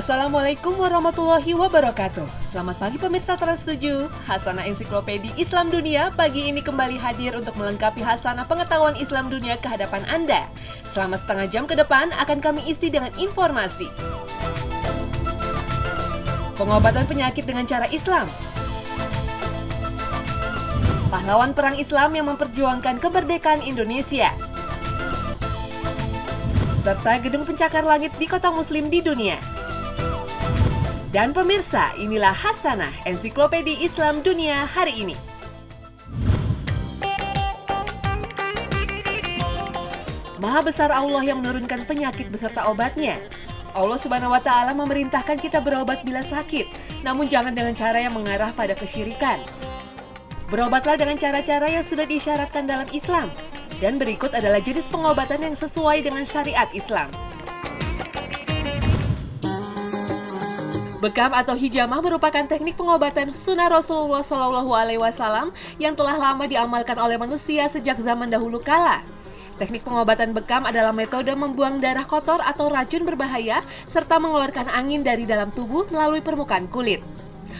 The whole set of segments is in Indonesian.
Assalamualaikum warahmatullahi wabarakatuh. Selamat pagi pemirsa Trans7. Hasanah Ensiklopedi Islam Dunia pagi ini kembali hadir untuk melengkapi hasanah pengetahuan Islam dunia ke hadapan Anda. Selama setengah jam ke depan akan kami isi dengan informasi pengobatan penyakit dengan cara Islam, pahlawan perang Islam yang memperjuangkan kemerdekaan Indonesia, serta gedung pencakar langit di kota muslim di dunia. Dan pemirsa, inilah Hasanah Ensiklopedi Islam Dunia hari ini. Maha besar Allah yang menurunkan penyakit beserta obatnya. Allah Subhanahu wa Ta'ala memerintahkan kita berobat bila sakit, namun jangan dengan cara yang mengarah pada kesyirikan. Berobatlah dengan cara-cara yang sudah diisyaratkan dalam Islam. Dan berikut adalah jenis pengobatan yang sesuai dengan syariat Islam. Bekam atau hijamah merupakan teknik pengobatan sunnah Rasulullah SAW yang telah lama diamalkan oleh manusia sejak zaman dahulu kala. Teknik pengobatan bekam adalah metode membuang darah kotor atau racun berbahaya serta mengeluarkan angin dari dalam tubuh melalui permukaan kulit.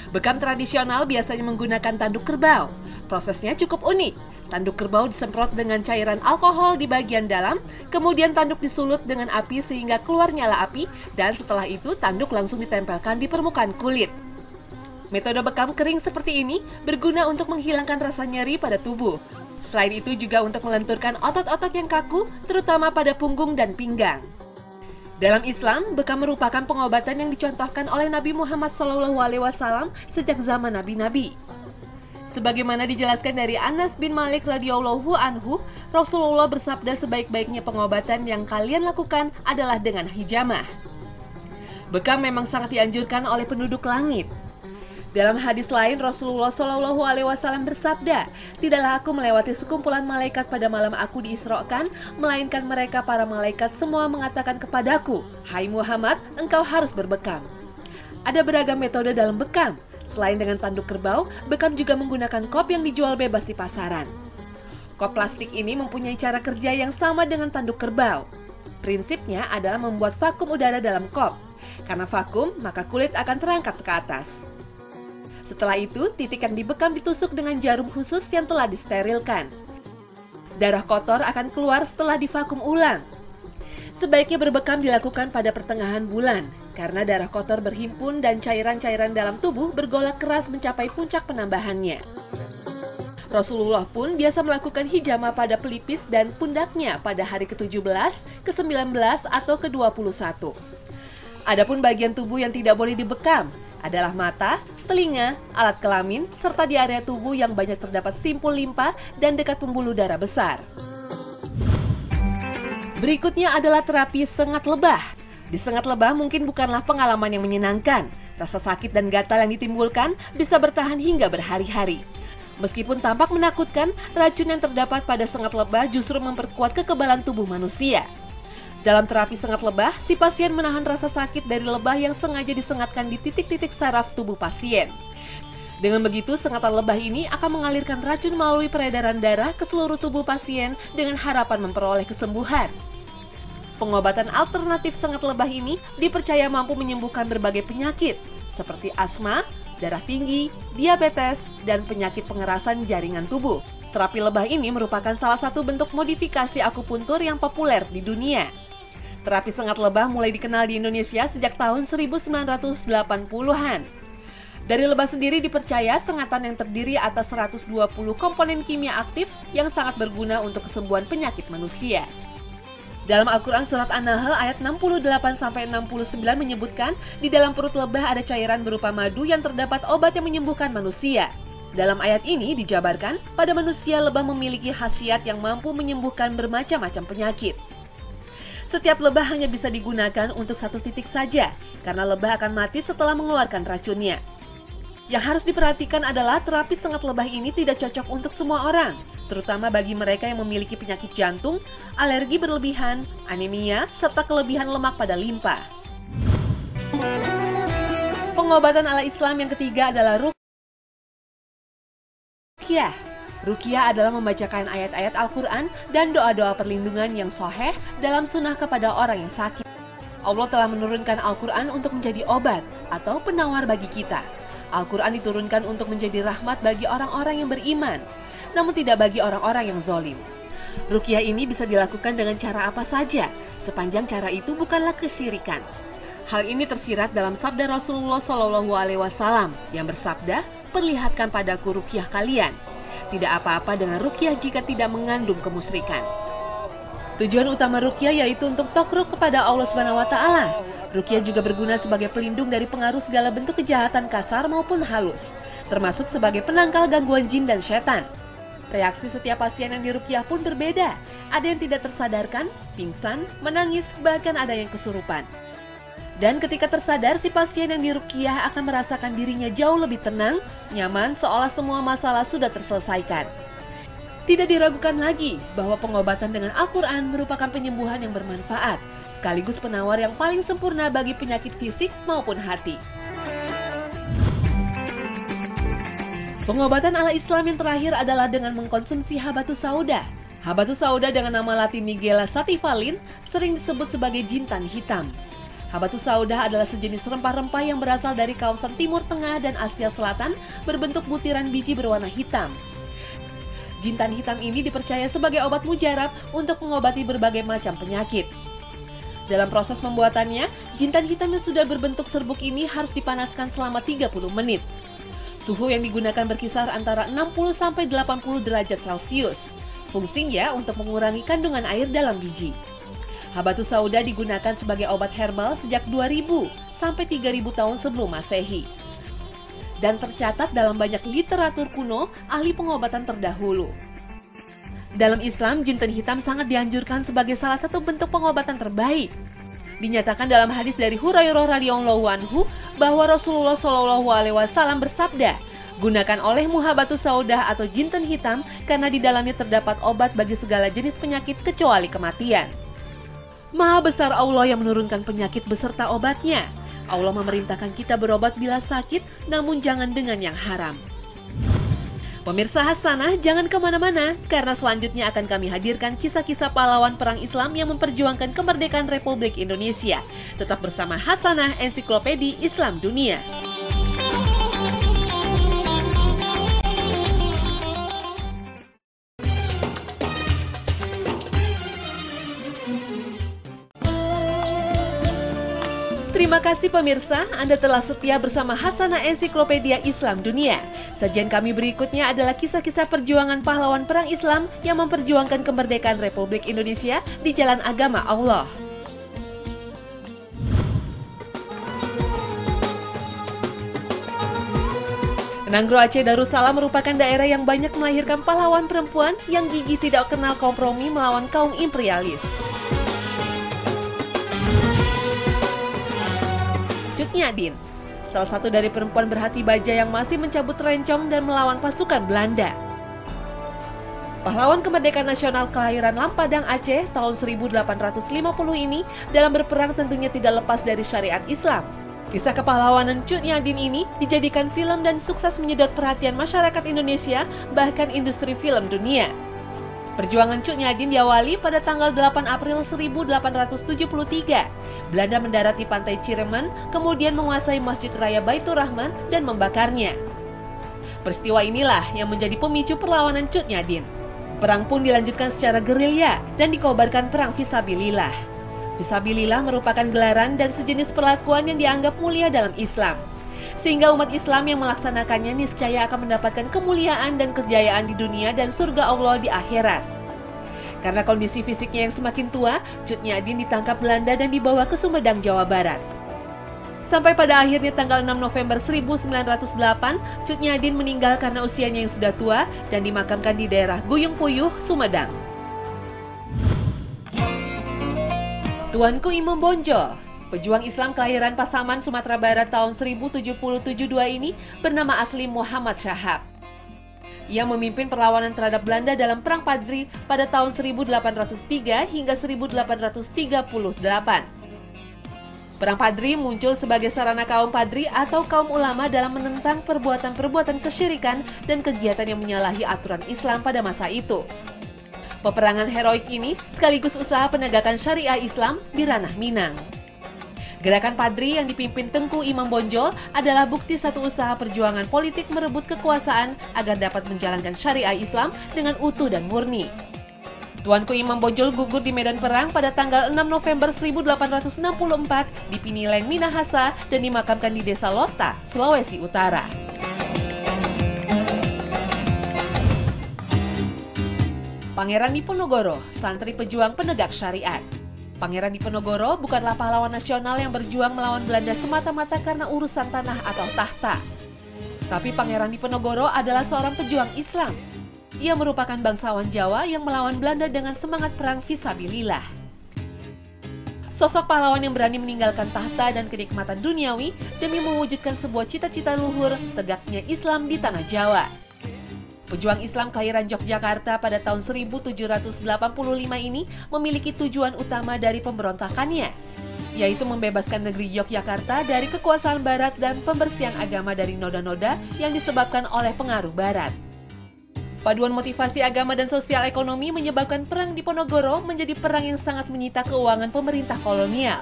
Bekam tradisional biasanya menggunakan tanduk kerbau. Prosesnya cukup unik. Tanduk kerbau disemprot dengan cairan alkohol di bagian dalam, kemudian tanduk disulut dengan api sehingga keluar nyala api, dan setelah itu tanduk langsung ditempelkan di permukaan kulit. Metode bekam kering seperti ini berguna untuk menghilangkan rasa nyeri pada tubuh. Selain itu juga untuk melenturkan otot-otot yang kaku, terutama pada punggung dan pinggang. Dalam Islam, bekam merupakan pengobatan yang dicontohkan oleh Nabi Muhammad SAW sejak zaman nabi-nabi. Sebagaimana dijelaskan dari Anas bin Malik radhiyallahu anhu, Rasulullah bersabda sebaik-baiknya pengobatan yang kalian lakukan adalah dengan hijamah. Bekam memang sangat dianjurkan oleh penduduk langit. Dalam hadis lain, Rasulullah SAW bersabda, "Tidaklah aku melewati sekumpulan malaikat pada malam aku diisrokan, melainkan mereka para malaikat semua mengatakan kepadaku, 'Hai Muhammad, engkau harus berbekam.'" Ada beragam metode dalam bekam. Selain dengan tanduk kerbau, bekam juga menggunakan kop yang dijual bebas di pasaran. Kop plastik ini mempunyai cara kerja yang sama dengan tanduk kerbau. Prinsipnya adalah membuat vakum udara dalam kop. Karena vakum, maka kulit akan terangkat ke atas. Setelah itu, titik yang dibekam ditusuk dengan jarum khusus yang telah disterilkan. Darah kotor akan keluar setelah divakum ulang. Sebaiknya berbekam dilakukan pada pertengahan bulan, karena darah kotor berhimpun dan cairan-cairan dalam tubuh bergolak keras mencapai puncak penambahannya. Rasulullah pun biasa melakukan hijamah pada pelipis dan pundaknya pada hari ke-17, ke-19, atau ke-21. Adapun bagian tubuh yang tidak boleh dibekam adalah mata, telinga, alat kelamin, serta di area tubuh yang banyak terdapat simpul limpa dan dekat pembuluh darah besar. Berikutnya adalah terapi sengat lebah. Di sengat lebah mungkin bukanlah pengalaman yang menyenangkan. Rasa sakit dan gatal yang ditimbulkan bisa bertahan hingga berhari-hari. Meskipun tampak menakutkan, racun yang terdapat pada sengat lebah justru memperkuat kekebalan tubuh manusia. Dalam terapi sengat lebah, si pasien menahan rasa sakit dari lebah yang sengaja disengatkan di titik-titik saraf tubuh pasien. Dengan begitu, sengatan lebah ini akan mengalirkan racun melalui peredaran darah ke seluruh tubuh pasien dengan harapan memperoleh kesembuhan. Pengobatan alternatif sengat lebah ini dipercaya mampu menyembuhkan berbagai penyakit seperti asma, darah tinggi, diabetes, dan penyakit pengerasan jaringan tubuh. Terapi lebah ini merupakan salah satu bentuk modifikasi akupuntur yang populer di dunia. Terapi sengat lebah mulai dikenal di Indonesia sejak tahun 1980-an. Dari lebah sendiri dipercaya sengatan yang terdiri atas 120 komponen kimia aktif yang sangat berguna untuk kesembuhan penyakit manusia. Dalam Al-Quran Surat An-Nahl ayat 68-69 menyebutkan di dalam perut lebah ada cairan berupa madu yang terdapat obat yang menyembuhkan manusia. Dalam ayat ini dijabarkan pada manusia lebah memiliki khasiat yang mampu menyembuhkan bermacam-macam penyakit. Setiap lebah hanya bisa digunakan untuk satu titik saja karena lebah akan mati setelah mengeluarkan racunnya. Yang harus diperhatikan adalah terapi sengat lebah ini tidak cocok untuk semua orang, terutama bagi mereka yang memiliki penyakit jantung, alergi berlebihan, anemia, serta kelebihan lemak pada limpa. Pengobatan ala Islam yang ketiga adalah ruqyah. Ruqyah adalah membacakan ayat-ayat Al-Quran dan doa-doa perlindungan yang sahih dalam sunnah kepada orang yang sakit. Allah telah menurunkan Al-Quran untuk menjadi obat atau penawar bagi kita. Al-Quran diturunkan untuk menjadi rahmat bagi orang-orang yang beriman, namun tidak bagi orang-orang yang zalim. Ruqyah ini bisa dilakukan dengan cara apa saja, sepanjang cara itu bukanlah kesyirikan. Hal ini tersirat dalam sabda Rasulullah SAW yang bersabda, "Perlihatkan padaku ruqyah kalian. Tidak apa-apa dengan ruqyah jika tidak mengandung kemusyrikan." Tujuan utama ruqyah yaitu untuk takarrub kepada Allah SWT. Ruqyah juga berguna sebagai pelindung dari pengaruh segala bentuk kejahatan kasar maupun halus, termasuk sebagai penangkal gangguan jin dan setan. Reaksi setiap pasien yang diruqyah pun berbeda. Ada yang tidak tersadarkan, pingsan, menangis, bahkan ada yang kesurupan. Dan ketika tersadar, si pasien yang diruqyah akan merasakan dirinya jauh lebih tenang, nyaman, seolah semua masalah sudah terselesaikan. Tidak diragukan lagi bahwa pengobatan dengan Al-Quran merupakan penyembuhan yang bermanfaat, sekaligus penawar yang paling sempurna bagi penyakit fisik maupun hati. Pengobatan ala Islam yang terakhir adalah dengan mengkonsumsi habatus sauda. Habatus sauda dengan nama latin Nigella sativallin sering disebut sebagai jintan hitam. Habatus sauda adalah sejenis rempah-rempah yang berasal dari kawasan Timur Tengah dan Asia Selatan, berbentuk butiran biji berwarna hitam. Jintan hitam ini dipercaya sebagai obat mujarab untuk mengobati berbagai macam penyakit. Dalam proses pembuatannya, jintan hitam yang sudah berbentuk serbuk ini harus dipanaskan selama 30 menit. Suhu yang digunakan berkisar antara 60-80 derajat Celcius. Fungsinya untuk mengurangi kandungan air dalam biji. Habatus sauda digunakan sebagai obat herbal sejak 2000 sampai 3000 tahun sebelum Masehi. Dan tercatat dalam banyak literatur kuno ahli pengobatan terdahulu. Dalam Islam, jintan hitam sangat dianjurkan sebagai salah satu bentuk pengobatan terbaik. Dinyatakan dalam hadis dari Hurairah radhiyallahu anhu bahwa Rasulullah SAW bersabda, "Gunakan olehmu habatus sauda atau jintan hitam karena di dalamnya terdapat obat bagi segala jenis penyakit kecuali kematian." Maha besar Allah yang menurunkan penyakit beserta obatnya. Allah memerintahkan kita berobat bila sakit, namun jangan dengan yang haram. Pemirsa Hasanah, jangan kemana-mana, karena selanjutnya akan kami hadirkan kisah-kisah pahlawan perang Islam yang memperjuangkan kemerdekaan Republik Indonesia. Tetap bersama Hasanah, Ensiklopedia Islam Dunia. Terima kasih pemirsa, Anda telah setia bersama Hasanah Ensiklopedia Islam Dunia. Sajian kami berikutnya adalah kisah-kisah perjuangan pahlawan perang Islam yang memperjuangkan kemerdekaan Republik Indonesia di jalan agama Allah. Penangro Aceh Darussalam merupakan daerah yang banyak melahirkan pahlawan perempuan yang gigih tidak kenal kompromi melawan kaum imperialis. Cut Nyak Dien, salah satu dari perempuan berhati baja yang masih mencabut rencong dan melawan pasukan Belanda. Pahlawan kemerdekaan nasional kelahiran Lampadang Aceh tahun 1850 ini dalam berperang tentunya tidak lepas dari syariat Islam. Kisah kepahlawanan Cut Nyak Dien ini dijadikan film dan sukses menyedot perhatian masyarakat Indonesia, bahkan industri film dunia. Perjuangan Cut Nyak Dien diawali pada tanggal 8 April 1873. Belanda mendarat di pantai Cireman, kemudian menguasai Masjid Raya Baitur Rahman dan membakarnya. Peristiwa inilah yang menjadi pemicu perlawanan Cut Nyak Dien. Perang pun dilanjutkan secara gerilya dan dikobarkan perang Fisabilillah. Fisabilillah merupakan gelaran dan sejenis perlakuan yang dianggap mulia dalam Islam. Sehingga umat Islam yang melaksanakannya niscaya akan mendapatkan kemuliaan dan kejayaan di dunia dan surga Allah di akhirat. Karena kondisi fisiknya yang semakin tua, Cut Nyak Dien ditangkap Belanda dan dibawa ke Sumedang, Jawa Barat. Sampai pada akhirnya tanggal 6 November 1908, Cut Nyak Dien meninggal karena usianya yang sudah tua dan dimakamkan di daerah Guyung Puyuh, Sumedang. Tuanku Imam Bonjol, pejuang Islam kelahiran Pasaman, Sumatera Barat tahun 1772 ini bernama asli Muhammad Syahab. Ia memimpin perlawanan terhadap Belanda dalam Perang Padri pada tahun 1803 hingga 1838. Perang Padri muncul sebagai sarana kaum Padri atau kaum ulama dalam menentang perbuatan-perbuatan kesyirikan dan kegiatan yang menyalahi aturan Islam pada masa itu. Peperangan heroik ini sekaligus usaha penegakan syariah Islam di ranah Minang. Gerakan Padri yang dipimpin Tengku Imam Bonjol adalah bukti satu usaha perjuangan politik merebut kekuasaan agar dapat menjalankan syariah Islam dengan utuh dan murni. Tuanku Imam Bonjol gugur di medan perang pada tanggal 6 November 1864 di Pinileng, Minahasa dan dimakamkan di Desa Lota, Sulawesi Utara. Pangeran Diponegoro, santri pejuang penegak syariat. Pangeran Diponegoro bukanlah pahlawan nasional yang berjuang melawan Belanda semata-mata karena urusan tanah atau tahta. Tapi Pangeran Diponegoro adalah seorang pejuang Islam. Ia merupakan bangsawan Jawa yang melawan Belanda dengan semangat perang fisabilillah. Sosok pahlawan yang berani meninggalkan tahta dan kenikmatan duniawi demi mewujudkan sebuah cita-cita luhur tegaknya Islam di tanah Jawa. Pejuang Islam kelahiran Yogyakarta pada tahun 1785 ini memiliki tujuan utama dari pemberontakannya, yaitu membebaskan negeri Yogyakarta dari kekuasaan Barat dan pembersihan agama dari noda-noda yang disebabkan oleh pengaruh Barat. Paduan motivasi agama dan sosial ekonomi menyebabkan Perang Diponegoro menjadi perang yang sangat menyita keuangan pemerintah kolonial.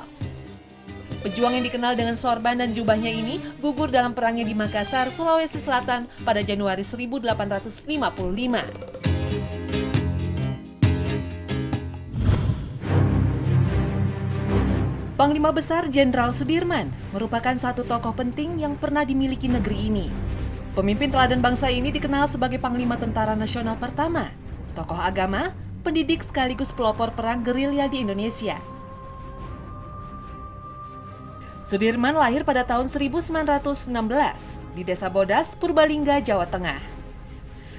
Pejuang yang dikenal dengan sorban dan jubahnya ini gugur dalam perangnya di Makassar, Sulawesi Selatan pada Januari 1855. Panglima Besar Jenderal Sudirman merupakan satu tokoh penting yang pernah dimiliki negeri ini. Pemimpin teladan bangsa ini dikenal sebagai Panglima Tentara Nasional pertama, tokoh agama, pendidik sekaligus pelopor perang gerilya di Indonesia. Sudirman lahir pada tahun 1916 di Desa Bodas, Purbalingga, Jawa Tengah.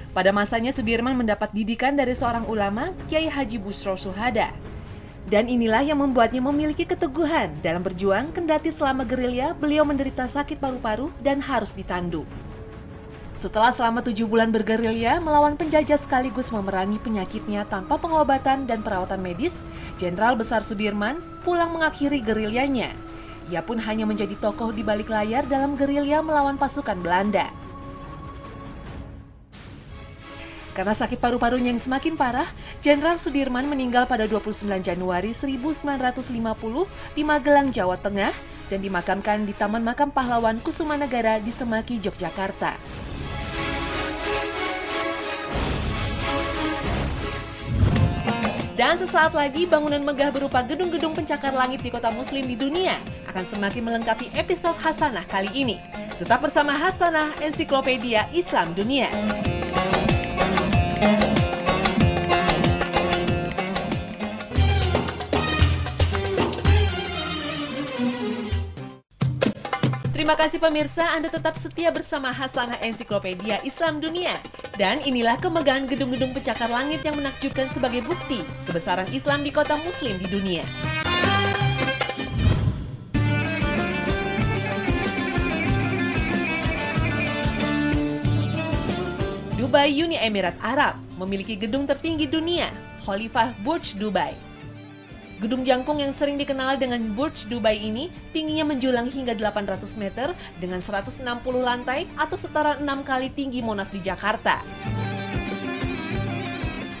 Pada masanya Sudirman mendapat didikan dari seorang ulama, Kiai Haji Busro Suhada. Dan inilah yang membuatnya memiliki keteguhan dalam berjuang kendati selama gerilya beliau menderita sakit paru-paru dan harus ditandu. Setelah selama 7 bulan bergerilya melawan penjajah sekaligus memerangi penyakitnya tanpa pengobatan dan perawatan medis, Jenderal Besar Sudirman pulang mengakhiri gerilyanya. Ia pun hanya menjadi tokoh di balik layar dalam gerilya melawan pasukan Belanda. Karena sakit paru-parunya yang semakin parah, Jenderal Sudirman meninggal pada 29 Januari 1950 di Magelang, Jawa Tengah dan dimakamkan di Taman Makam Pahlawan Kusumanegara di Semaki, Yogyakarta. Dan sesaat lagi bangunan megah berupa gedung-gedung pencakar langit di kota muslim di dunia akan semakin melengkapi episode Hasanah kali ini. Tetap bersama Hasanah, Ensiklopedia Islam Dunia. Terima kasih pemirsa, Anda tetap setia bersama Hasanah Ensiklopedia Islam Dunia. Dan inilah kemegahan gedung-gedung pencakar langit yang menakjubkan sebagai bukti kebesaran Islam di kota muslim di dunia. Dubai Uni Emirat Arab memiliki gedung tertinggi dunia, Khalifah Burj Dubai. Gedung jangkung yang sering dikenal dengan Burj Dubai ini tingginya menjulang hingga 800 meter dengan 160 lantai atau setara 6 kali tinggi Monas di Jakarta.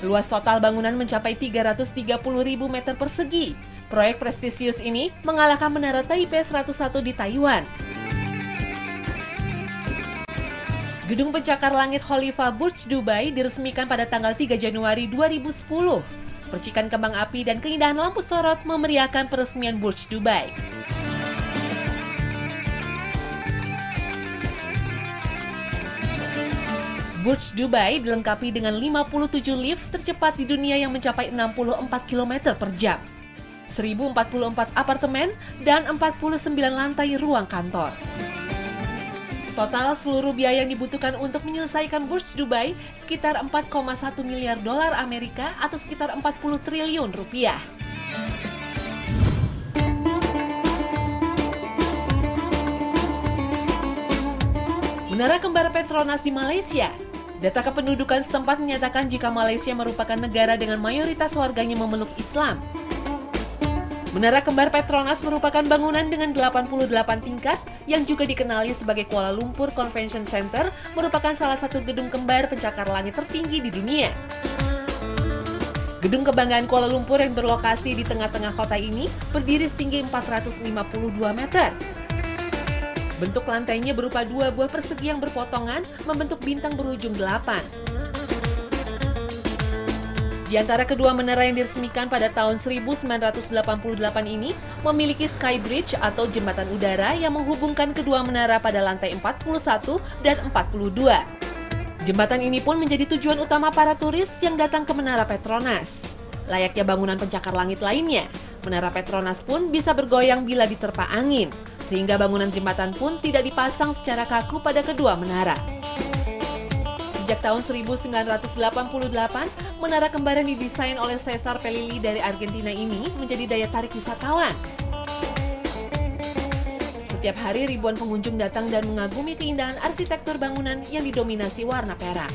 Luas total bangunan mencapai 330.000 meter persegi. Proyek prestisius ini mengalahkan Menara Taipei 101 di Taiwan. Gedung pencakar langit Khalifah Burj Dubai diresmikan pada tanggal 3 Januari 2010. Percikan kembang api dan keindahan lampu sorot memeriahkan peresmian Burj Dubai. Burj Dubai dilengkapi dengan 57 lift tercepat di dunia yang mencapai 64 km per jam, 1044 apartemen, dan 49 lantai ruang kantor. Total seluruh biaya yang dibutuhkan untuk menyelesaikan Burj Dubai sekitar 4,1 miliar dolar Amerika atau sekitar 40 triliun rupiah. Menara kembar Petronas di Malaysia. Data kependudukan setempat menyatakan jika Malaysia merupakan negara dengan mayoritas warganya memeluk Islam. Menara kembar Petronas merupakan bangunan dengan 88 tingkat yang juga dikenali sebagai Kuala Lumpur Convention Center, merupakan salah satu gedung kembar pencakar langit tertinggi di dunia. Gedung kebanggaan Kuala Lumpur yang berlokasi di tengah-tengah kota ini berdiri setinggi 452 meter. Bentuk lantainya berupa 2 buah persegi yang berpotongan membentuk bintang berujung 8. Di antara kedua menara yang diresmikan pada tahun 1988 ini memiliki Sky Bridge atau jembatan udara yang menghubungkan kedua menara pada lantai 41 dan 42. Jembatan ini pun menjadi tujuan utama para turis yang datang ke Menara Petronas. Layaknya bangunan pencakar langit lainnya, Menara Petronas pun bisa bergoyang bila diterpa angin, sehingga bangunan jembatan pun tidak dipasang secara kaku pada kedua menara. Sejak tahun 1988, menara kembar yang didesain oleh Cesar Pelilli dari Argentina ini menjadi daya tarik wisatawan. Setiap hari ribuan pengunjung datang dan mengagumi keindahan arsitektur bangunan yang didominasi warna perak.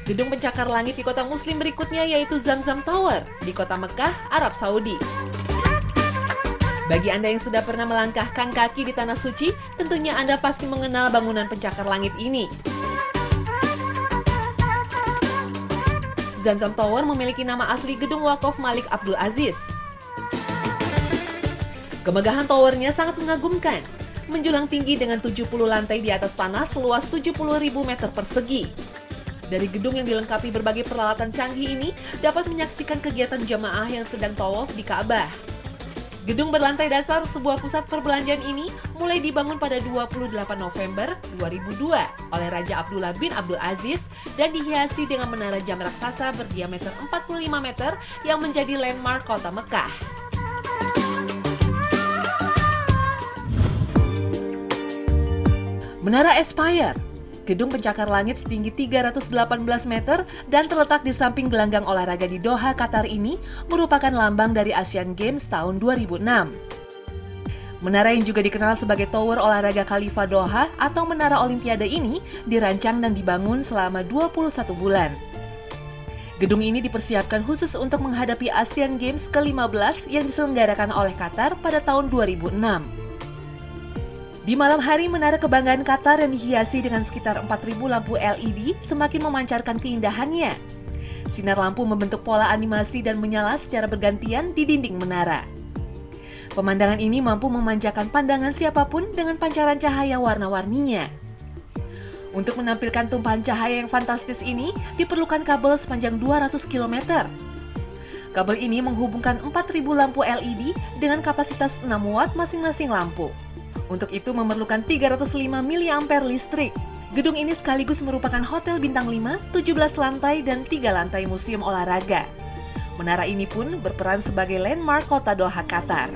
Gedung pencakar langit di kota muslim berikutnya yaitu Zamzam Tower di kota Mekah, Arab Saudi. Bagi Anda yang sudah pernah melangkahkan kaki di Tanah Suci, tentunya Anda pasti mengenal bangunan pencakar langit ini. Zamzam Tower memiliki nama asli Gedung Wakaf Malik Abdul Aziz. Kemegahan towernya sangat mengagumkan, menjulang tinggi dengan 70 lantai di atas tanah seluas 70.000 meter persegi. Dari gedung yang dilengkapi berbagai peralatan canggih ini dapat menyaksikan kegiatan jamaah yang sedang tawaf di Ka'bah. Gedung berlantai dasar sebuah pusat perbelanjaan ini mulai dibangun pada 28 November 2002 oleh Raja Abdullah bin Abdul Aziz dan dihiasi dengan menara jam raksasa berdiameter 45 meter yang menjadi landmark kota Mekah. Menara Aspire, gedung pencakar langit setinggi 318 meter dan terletak di samping gelanggang olahraga di Doha, Qatar ini merupakan lambang dari Asian Games tahun 2006. Menara yang juga dikenal sebagai Tower Olahraga Khalifa Doha atau Menara Olimpiade ini dirancang dan dibangun selama 21 bulan. Gedung ini dipersiapkan khusus untuk menghadapi Asian Games ke-15 yang diselenggarakan oleh Qatar pada tahun 2006. Di malam hari, Menara Kebanggaan Qatar yang dihiasi dengan sekitar 4.000 lampu LED semakin memancarkan keindahannya. Sinar lampu membentuk pola animasi dan menyala secara bergantian di dinding menara. Pemandangan ini mampu memanjakan pandangan siapapun dengan pancaran cahaya warna-warninya. Untuk menampilkan tumpahan cahaya yang fantastis ini, diperlukan kabel sepanjang 200 km. Kabel ini menghubungkan 4.000 lampu LED dengan kapasitas 6 watt masing-masing lampu. Untuk itu memerlukan 305 mAh listrik. Gedung ini sekaligus merupakan hotel bintang 5, 17 lantai dan 3 lantai museum olahraga. Menara ini pun berperan sebagai landmark kota Doha, Qatar.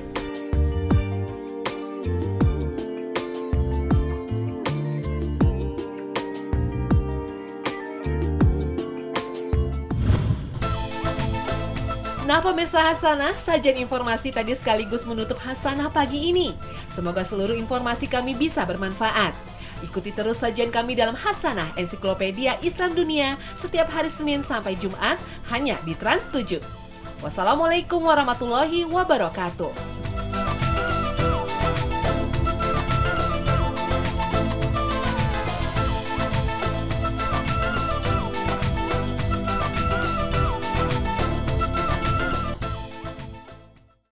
Nah pemirsa Hasanah, sajian informasi tadi sekaligus menutup Hasanah pagi ini. Semoga seluruh informasi kami bisa bermanfaat. Ikuti terus sajian kami dalam Hasanah Ensiklopedia Islam Dunia setiap hari Senin sampai Jumat hanya di Trans 7. Wassalamualaikum warahmatullahi wabarakatuh.